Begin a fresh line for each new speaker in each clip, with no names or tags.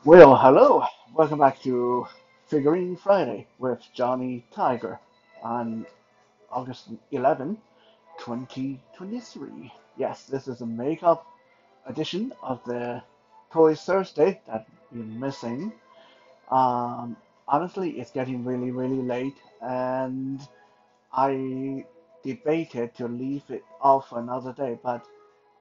Well, hello. Welcome back to Figurine Friday with Johnny Tiger on August 11, 2023. Yes, this is a makeup edition of the Toys Thursday that you're missing. Um, Honestly, it's getting really late, and I debated to leave it off for another day, but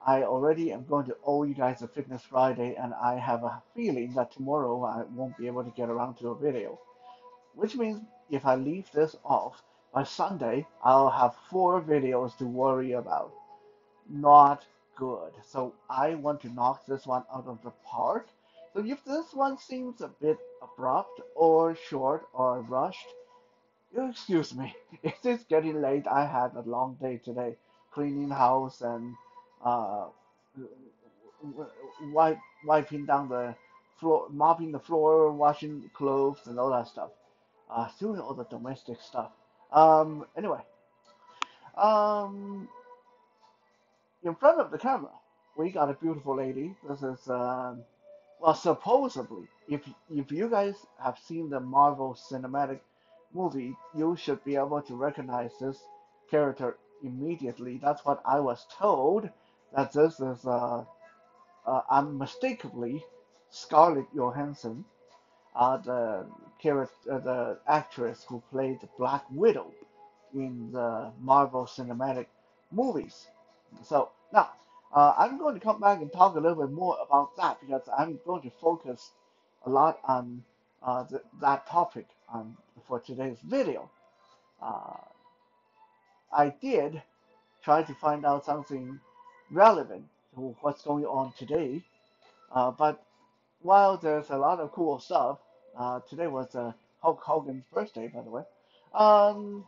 I already am going to owe you guys a Fitness Friday, and I have a feeling that tomorrow I won't be able to get around to a video. Which means if I leave this off, by Sunday I'll have 4 videos to worry about. Not good. So I want to knock this one out of the park. So if this one seems a bit abrupt or short or rushed, excuse me. It is getting late. I had a long day today, cleaning house and uh, wiping down the floor, mopping the floor, washing clothes, and all that stuff. Doing all the domestic stuff. Anyway, um, in front of the camera, we got a beautiful lady. This is well, supposedly, if you guys have seen the Marvel Cinematic movie, you should be able to recognize this character immediately. That's what I was told. That this is unmistakably Scarlett Johansson, the actress who played Black Widow in the Marvel Cinematic movies. So now, I'm going to come back and talk a little bit more about that because I'm going to focus a lot on that topic for today's video. Uh, I did try to find out something relevant to what's going on today, but while there's a lot of cool stuff, today was Hulk Hogan's birthday, by the way.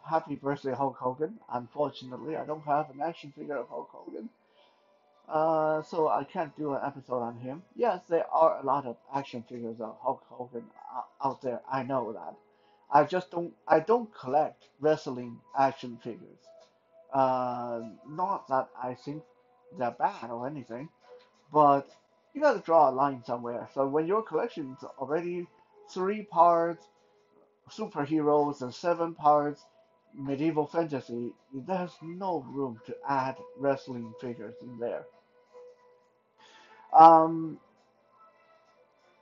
Happy birthday, Hulk Hogan. Unfortunately, I don't have an action figure of Hulk Hogan, so I can't do an episode on him. Yes, there are a lot of action figures of Hulk Hogan out there. I know that. I don't collect wrestling action figures. Not that I think they're bad or anything, but you got to draw a line somewhere. So when your collection is already 3 parts superheroes and 7 parts medieval fantasy, there's no room to add wrestling figures in there. Um,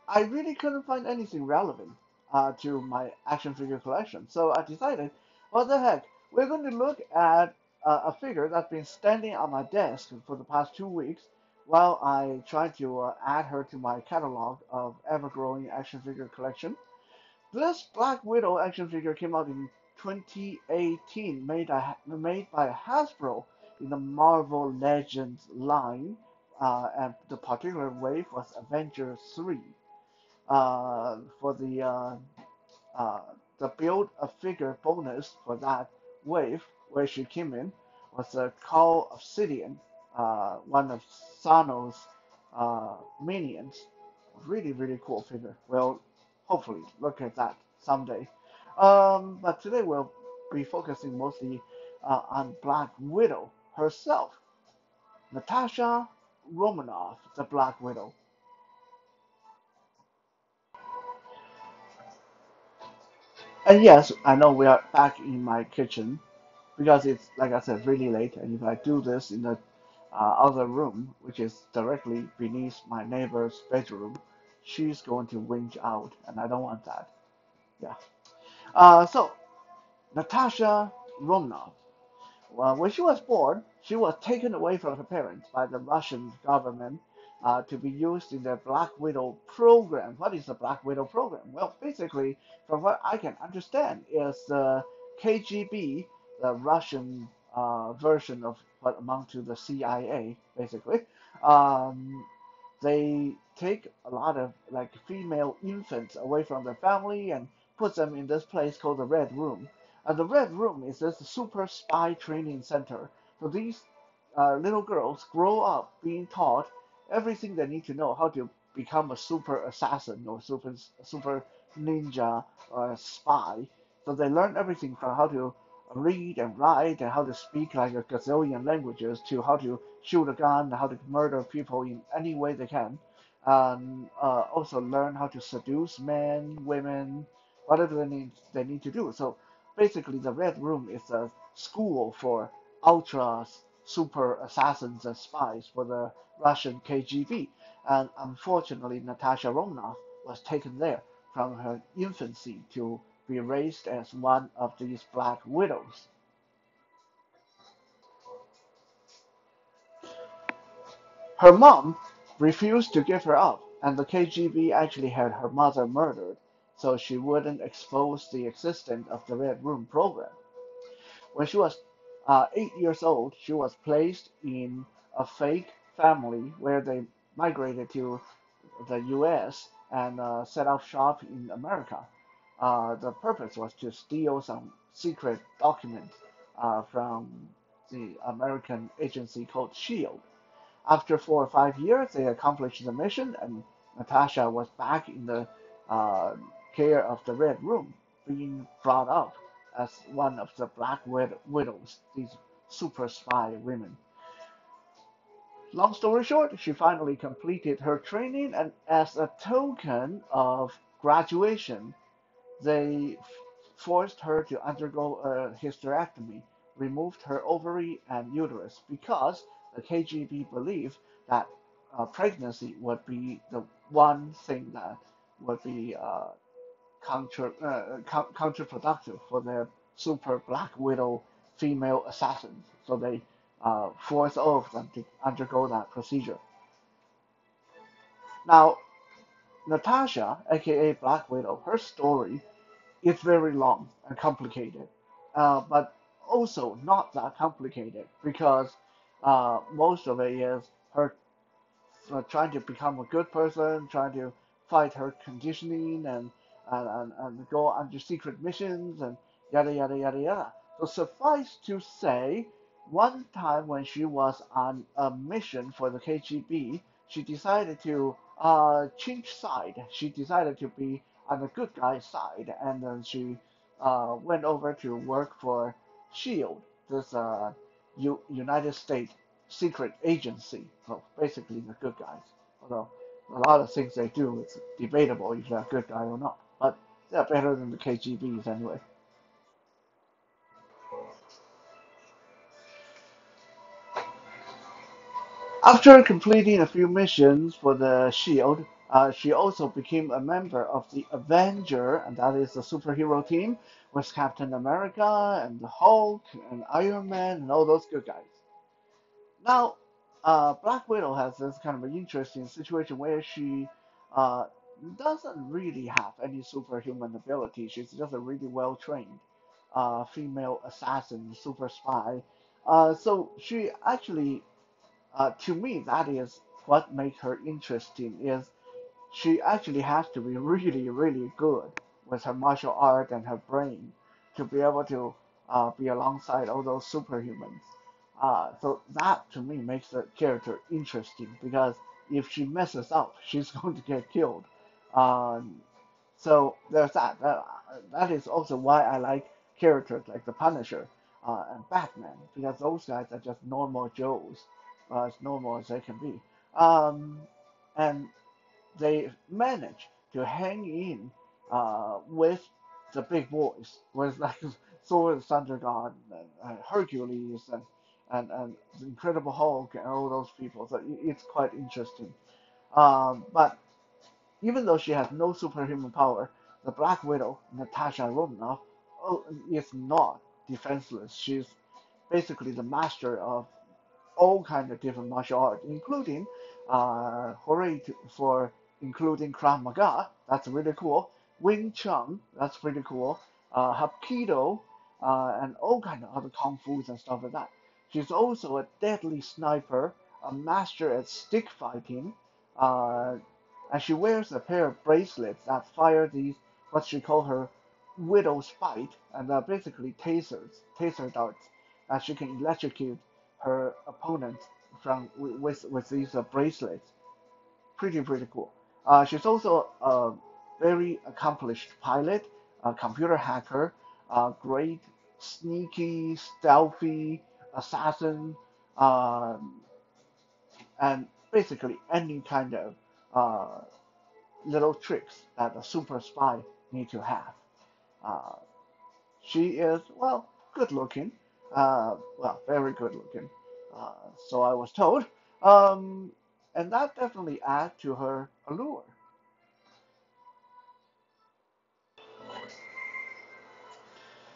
I really couldn't find anything relevant to my action figure collection, so I decided, what the heck, we're going to look at a figure that's been standing on my desk for the past 2 weeks while I try to add her to my catalog of ever-growing action figure collection. This Black Widow action figure came out in 2018, made by Hasbro in the Marvel Legends line, and the particular wave was Avengers 3. For uh, the build a figure bonus for that wave, where she came in, was a Cull Obsidian, one of Thanos' minions. Really cool figure. Well, hopefully look at that someday. But today we'll be focusing mostly on Black Widow herself, Natasha Romanoff, the Black Widow. And yes, I know we are back in my kitchen because it's, like I said, really late. And if I do this in the other room, which is directly beneath my neighbor's bedroom, she's going to whinge out, and I don't want that. Yeah. So Natasha Romanoff. Well, when she was born, she was taken away from her parents by the Russian government to be used in the Black Widow program. What is the Black Widow program? Well, basically, from what I can understand, is the KGB, the Russian version of what amount to the CIA, basically. Um, they take a lot of like female infants away from their family and put them in this place called the Red Room. And the Red Room is this super spy training center. So these little girls grow up being taught everything they need to know how to become a super assassin or super ninja or a spy. So they learn everything from how to read and write and how to speak like a gazillion languages to how to shoot a gun, how to murder people in any way they can. and also learn how to seduce men, women, whatever they need to do. So basically, the Red Room is a school for ultra super assassins and spies for the Russian KGB. And unfortunately, Natasha Romanoff was taken there from her infancy to be raised as one of these Black Widows. Her mom refused to give her up, and the KGB actually had her mother murdered so she wouldn't expose the existence of the Red Room program. When she was 8 years old, she was placed in a fake family where they migrated to the US and set up shop in America. The purpose was to steal some secret documents from the American agency called SHIELD. After 4 or 5 years, they accomplished the mission, and Natasha was back in the uh, care of the Red Room, being brought up as one of the Black Widows, these super spy women. Long story short, she finally completed her training, and as a token of graduation, they forced her to undergo a hysterectomy, removed her ovary and uterus because the KGB believed that pregnancy would be the one thing that would be counterproductive for their super Black Widow female assassins. So they forced all of them to undergo that procedure. Now, Natasha, aka Black Widow, her story is very long and complicated, but also not that complicated because most of it is her trying to become a good person, trying to fight her conditioning and go under secret missions and yada yada yada yada. So suffice to say, one time when she was on a mission for the KGB, she decided to change side. She decided to be on the good guy side, and then she went over to work for SHIELD, this United States secret agency. So basically, the good guys. Although a lot of things they do, it's debatable if they're a good guy or not. But they're better than the KGBs anyway. After completing a few missions for the Shield, she also became a member of the Avenger, and that is the superhero team with Captain America and the Hulk and Iron Man and all those good guys. Now, Black Widow has this kind of an interesting situation where she uh, doesn't really have any superhuman ability. She's just a really well trained female assassin, super spy. So she actually, to me, that is what makes her interesting. Is she actually has to be really, really good with her martial art and her brain to be able to be alongside all those superhumans. So that to me makes the character interesting because if she messes up, she's going to get killed. Um, so there's that. That is also why I like characters like the Punisher and Batman because those guys are just normal Joes, as normal as they can be. And they manage to hang in with the big boys, with like Thor, the Thunder God, and Hercules, and the Incredible Hulk, and all those people. So it's quite interesting. But even though she has no superhuman power, the Black Widow, Natasha Romanoff, is not defenseless. She's basically the master of all kinds of different martial arts, including hooray for including Krav Maga, that's really cool. Wing Chun, that's pretty cool. Hapkido, and all kinds of other kung fu's and stuff like that. She's also a deadly sniper, a master at stick fighting, uh, and she wears a pair of bracelets that fire these what she call her widow's bite, and basically taser darts, and she can electrocute her opponent from with these bracelets. Pretty cool. She's also a very accomplished pilot, a computer hacker, a great sneaky, stealthy assassin, um, and basically any kind of uh, little tricks that a super spy need to have. Uh, she is, well, good looking. Well, very good looking. Uh, so I was told. Um, and that definitely adds to her allure.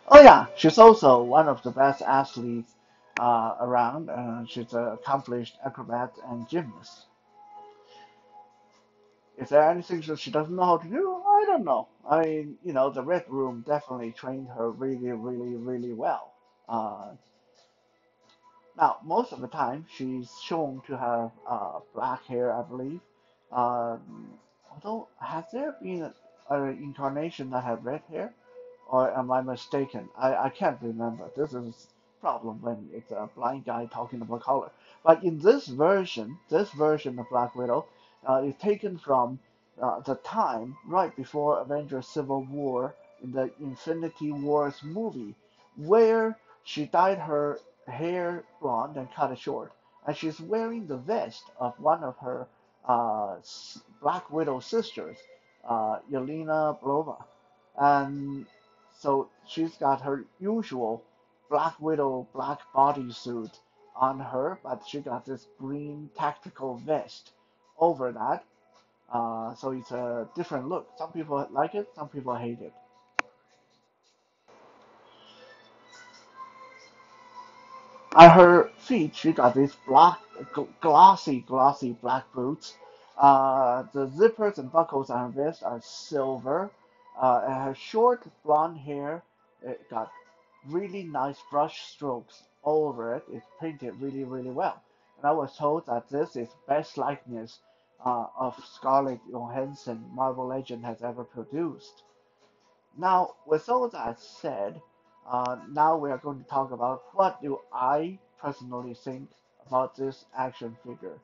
Oh yeah, she's also one of the best athletes around. She's an accomplished acrobat and gymnast. Is there anything that she doesn't know how to do? I don't know. I mean, the Red Room definitely trained her really, really, really well. Uh, Now, most of the time, she's shown to have black hair, I believe. Although, has there been an incarnation that had red hair? Or am I mistaken? I can't remember. This is a problem when it's a blind guy talking about color. But in this version of Black Widow is taken from the time right before Avengers Civil War in the Infinity Wars movie, where she dyed her hair blonde and cut it short. And she's wearing the vest of one of her Black Widow sisters, Yelena Belova. And so she's got her usual Black Widow black bodysuit on her, but she got this green tactical vest over that. So it's a different look. Some people like it, some people hate it. On her feet, she got these black, glossy black boots. The zippers and buckles on her vest are silver. And her short blonde hair, it got really nice brush strokes over it. It's painted really, really well. And I was told that this is best likeness of Scarlett Johansson Marvel Legend has ever produced. Now, with all that said, now we are going to talk about what do I personally think about this action figure.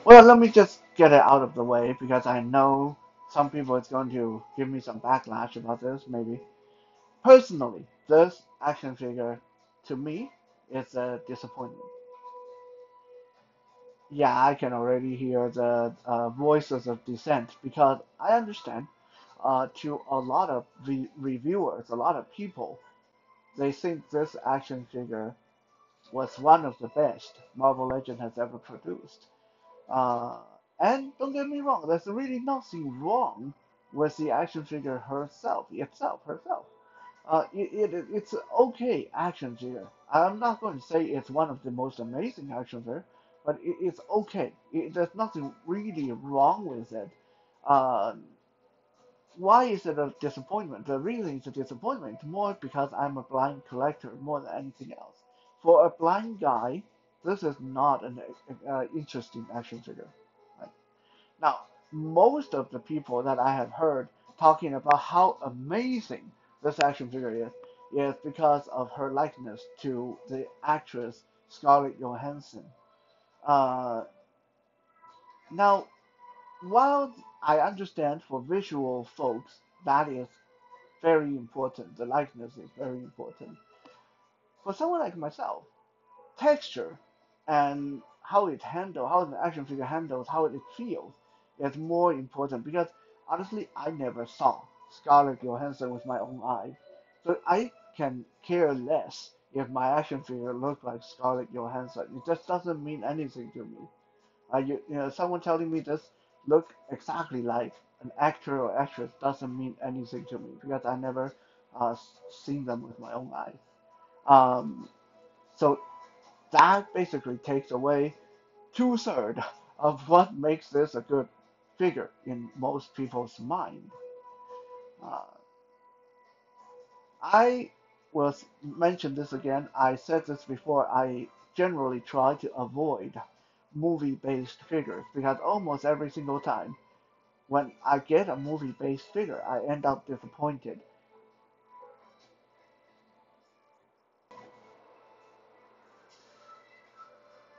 Well, let me just get it out of the way because I know some people is going to give me some backlash about this, maybe. Personally, this action figure, to me, is a disappointment. Yeah, I can already hear the voices of dissent because I understand to a lot of reviewers, a lot of people, they think this action figure was one of the best Marvel Legend has ever produced. Uh, and don't get me wrong, there's really nothing wrong with the action figure herself. It's an okay action figure. I'm not going to say it's one of the most amazing action figures, but it's okay. There's nothing really wrong with it. Uh, why is it a disappointment? The reason it's a disappointment is more because I'm a blind collector more than anything else. For a blind guy, this is not an interesting action figure. Right? Now, most of the people that I have heard talking about how amazing this action figure is because of her likeness to the actress Scarlett Johansson. Uh, Now, while I understand for visual folks that is very important, the likeness is very important. For someone like myself, texture and how the action figure handles, how it feels, is more important because honestly, I never saw Scarlett Johansson with my own eyes, so I can care less if my action figure looks like Scarlett Johansson. It just doesn't mean anything to me. Someone telling me this look exactly like an actor or actress doesn't mean anything to me because I never seen them with my own eyes. Um, so that basically takes away two-thirds of what makes this a good figure in most people's mind. Uh, I will mention this again. I said this before. I generally try to avoid movie-based figures because almost every single time when I get a movie-based figure, I end up disappointed.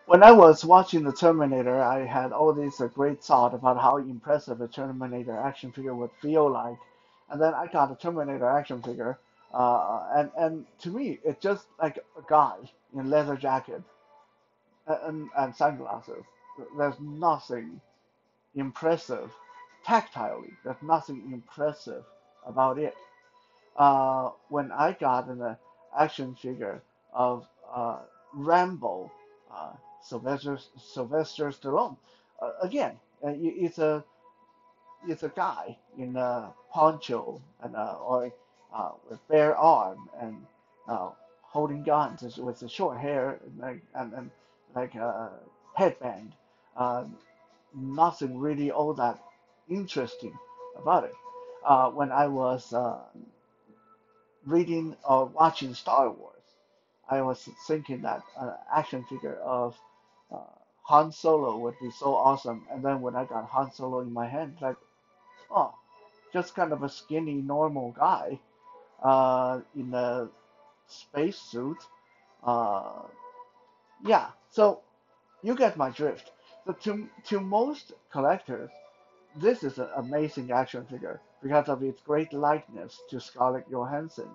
When I was watching the Terminator, I had all this great thought about how impressive a Terminator action figure would feel like, and then I got a Terminator action figure, and to me, it's just like a guy in a leather jacket. and sunglasses. There's nothing impressive tactilely. There's nothing impressive about it. When I got an action figure of Rambo, uh, Sylvester Stallone, again, it's a guy in a poncho and or with bare arm and uh, holding guns with the short hair and like a headband. Uh, Nothing really all that interesting about it. When I was reading or watching Star Wars, I was thinking that an action figure of uh, Han Solo would be so awesome. And then when I got Han Solo in my hand, like, oh, just kind of a skinny, normal guy in a spacesuit. Uh, yeah, so you get my drift. So to most collectors, this is an amazing action figure because of its great likeness to Scarlett Johansson.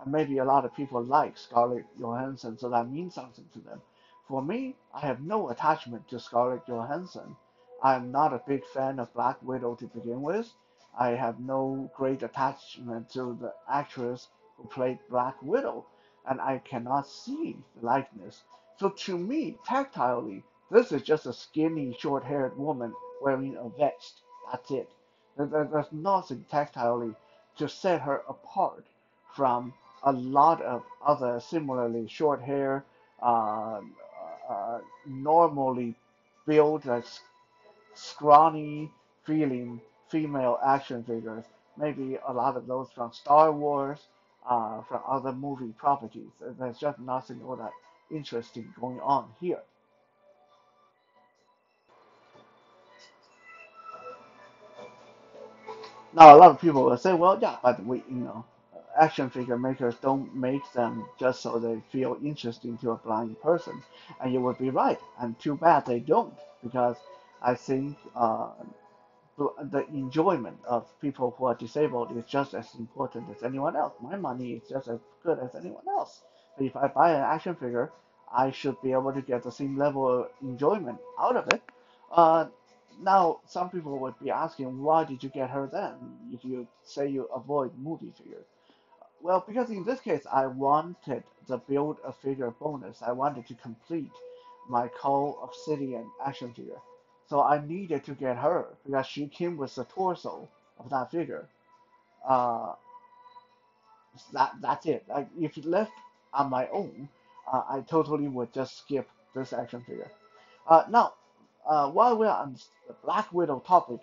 And maybe a lot of people like Scarlett Johansson, so that means something to them. For me, I have no attachment to Scarlett Johansson. I'm not a big fan of Black Widow to begin with. I have no great attachment to the actress who played Black Widow, and I cannot see the likeness. So to me, tactilely, this is just a skinny, short-haired woman wearing a vest. That's it. There's nothing tactilely to set her apart from a lot of other similarly short hair, uh, normally built, scrawny feeling female action figures. Maybe a lot of those from Star Wars, from other movie properties. There's just nothing all that interesting going on here. Now, a lot of people will say, well, yeah, but action figure makers don't make them just so they feel interesting to a blind person. And you would be right. And too bad they don't, because I think the enjoyment of people who are disabled is just as important as anyone else. My money is just as good as anyone else. So if I buy an action figure, I should be able to get the same level of enjoyment out of it. Uh, Now, some people would be asking, why did you get her then? If you say you avoid movie figures. Well, because in this case, I wanted the build a figure bonus. I wanted to complete my Cull Obsidian action figure. So I needed to get her because she came with the torso of that figure. Uh, that's it. Like if left on my own, I totally would just skip this action figure. Now, while we're on the Black Widow topic,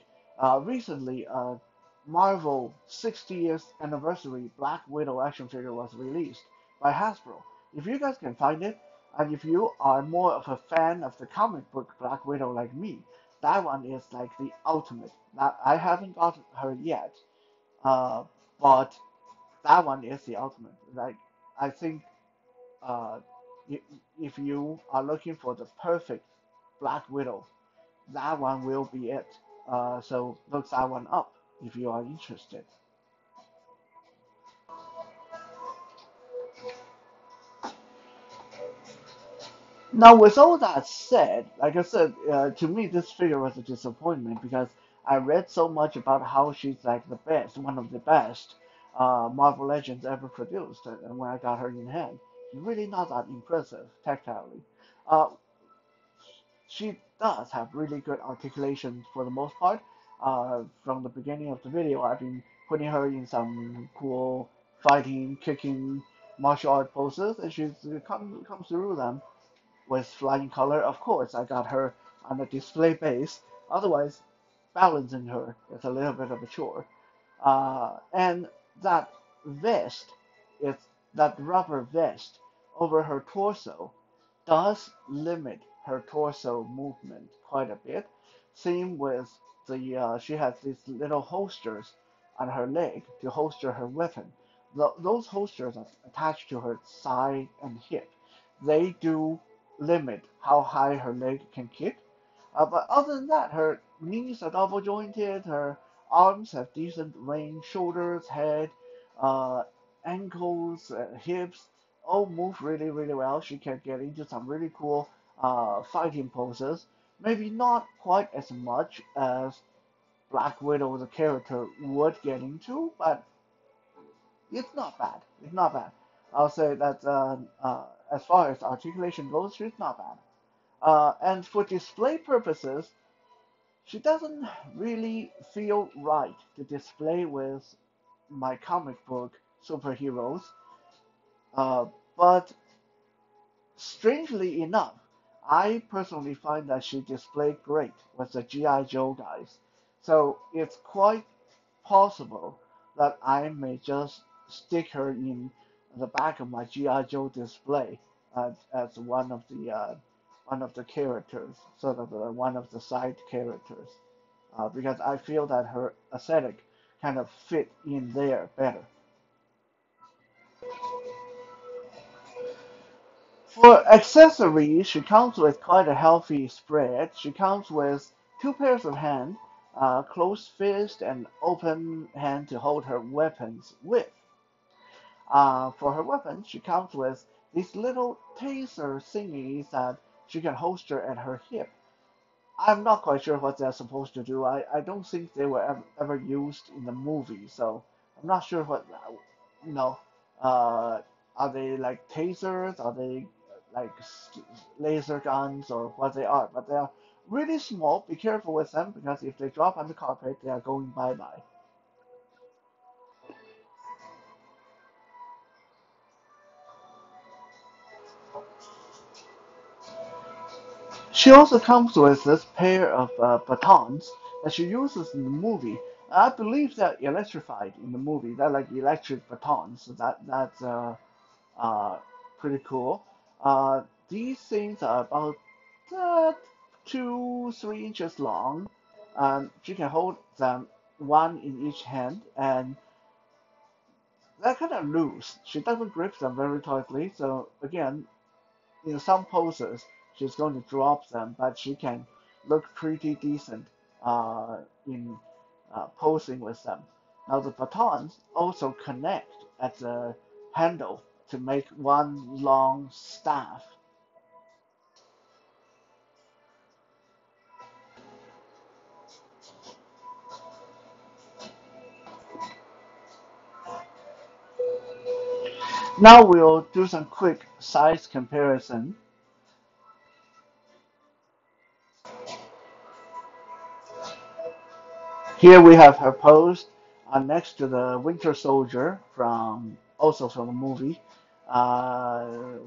recently, Marvel 60th anniversary Black Widow action figure was released by Hasbro. If you guys can find it, and if you are more of a fan of the comic book Black Widow like me, that one is like the ultimate. Now, I haven't got her yet, uh, but that one is the ultimate. Like, I think uh, if you are looking for the perfect Black Widow, that one will be it. So look that one up if you are interested. Now, with all that said, like I said, to me this figure was a disappointment because I read so much about how she's like the best, one of the best Marvel Legends ever produced, and when I got her in hand, she's really not that impressive tactilely. Uh, she does have really good articulation for the most part. From the beginning of the video, I've been putting her in some cool fighting, kicking, martial art poses, and she's come through them with flying color. Of course, I got her on a display base. Otherwise, balancing her is a little bit of a chore. And that vest, it's that rubber vest over her torso does limit her torso movement quite a bit. Same with the she has these little holsters on her leg to holster her weapon. Those holsters are attached to her side and hip. They do limit how high her leg can kick. But other than that, her knees are double jointed. Her arms have decent range. Shoulders, head, uh, ankles, hips all move really, really well. She can get into some really cool fighting poses. Maybe not quite as much as Black Widow, the character, would get into, but it's not bad. It's not bad. I'll say that as far as articulation goes, she's not bad. And for display purposes, she doesn't really feel right to display with my comic book superheroes. Uh, but strangely enough, I personally find that she displayed great with the G.I. Joe guys. So it's quite possible that I may just stick her in the back of my G.I. Joe display as one of the characters, sort of one of the side characters, because I feel that her aesthetic kind of fit in there better. For accessories, she comes with quite a healthy spread. She comes with two pairs of hands, closed fist and open hand to hold her weapons with. For her weapons, she comes with these little taser thingies that she can holster at her hip. I'm not quite sure what they're supposed to do. I don't think they were ever used in the movie, so I'm not sure what, you know, uh, are they like tasers? Are they like laser guns or what they are? But they are really small. Be careful with them because if they drop on the carpet, they are going bye-bye. She also comes with this pair of batons that she uses in the movie. I believe they're electrified in the movie. They're like electric batons. So that's uh, pretty cool. These things are about uh, 2, 3 inches long. She can hold them one in each hand, and they're kind of loose. She doesn't grip them very tightly. So again, in some poses, she's going to drop them, but she can look pretty decent in posing with them. Now the batons also connect at the handle to make one long staff. Now we'll do some quick size comparison. Here we have her posed next to the Winter Soldier from also from the movie. Uh,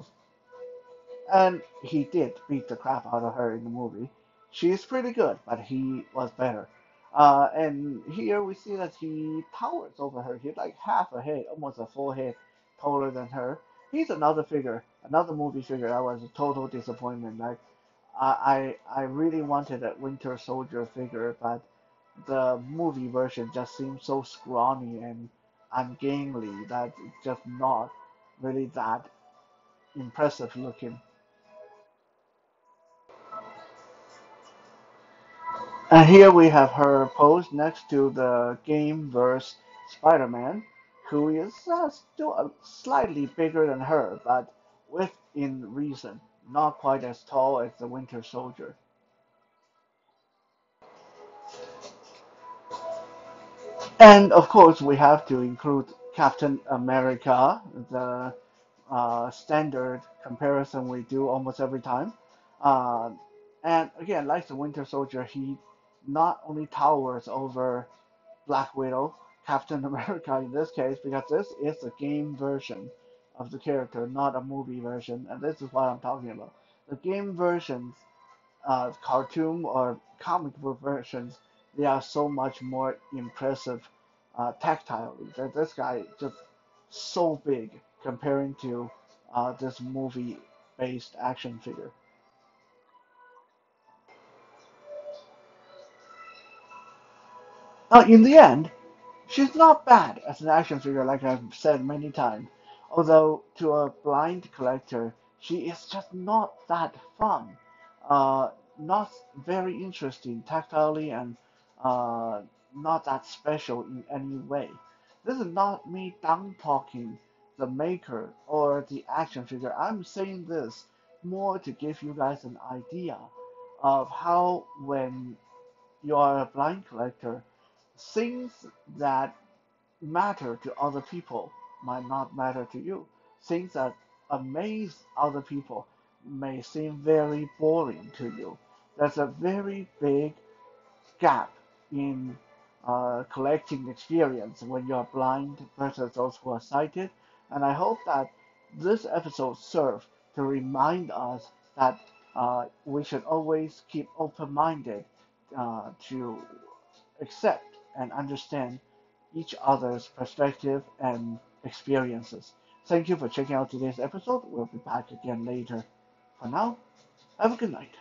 And he did beat the crap out of her in the movie. She's pretty good, but he was better. And here we see that he towers over her. He's like half a head, almost a full head taller than her. He's another figure, another movie figure that was a total disappointment. Like I really wanted a Winter Soldier figure, but the movie version just seems so scrawny and ungainly that it's just not really that impressive looking. And here we have her posed next to the game verse Spider-Man, who is still slightly bigger than her, but within reason, not quite as tall as the Winter Soldier. And of course, we have to include Captain America, the standard comparison we do almost every time. Uh, and again, like the Winter Soldier, he not only towers over Black Widow, Captain America in this case, because this is a game version of the character, not a movie version, and this is what I'm talking about. The game versions, cartoon or comic book versions, they are so much more impressive tactilely. That this guy just so big comparing to this movie-based action figure. Now, in the end, she's not bad as an action figure, like I've said many times. Although to a blind collector, she is just not that fun. Not very interesting tactilely and uh, not that special in any way. This is not me down talking the maker or the action figure. I'm saying this more to give you guys an idea of how when you are a blind collector, things that matter to other people might not matter to you. Things that amaze other people may seem very boring to you. There's a very big gap in collecting experience when you're blind versus those who are sighted. And I hope that this episode serves to remind us that we should always keep open-minded to accept and understand each other's perspective and experiences. Thank you for checking out today's episode. We'll be back again later. For now, have a good night.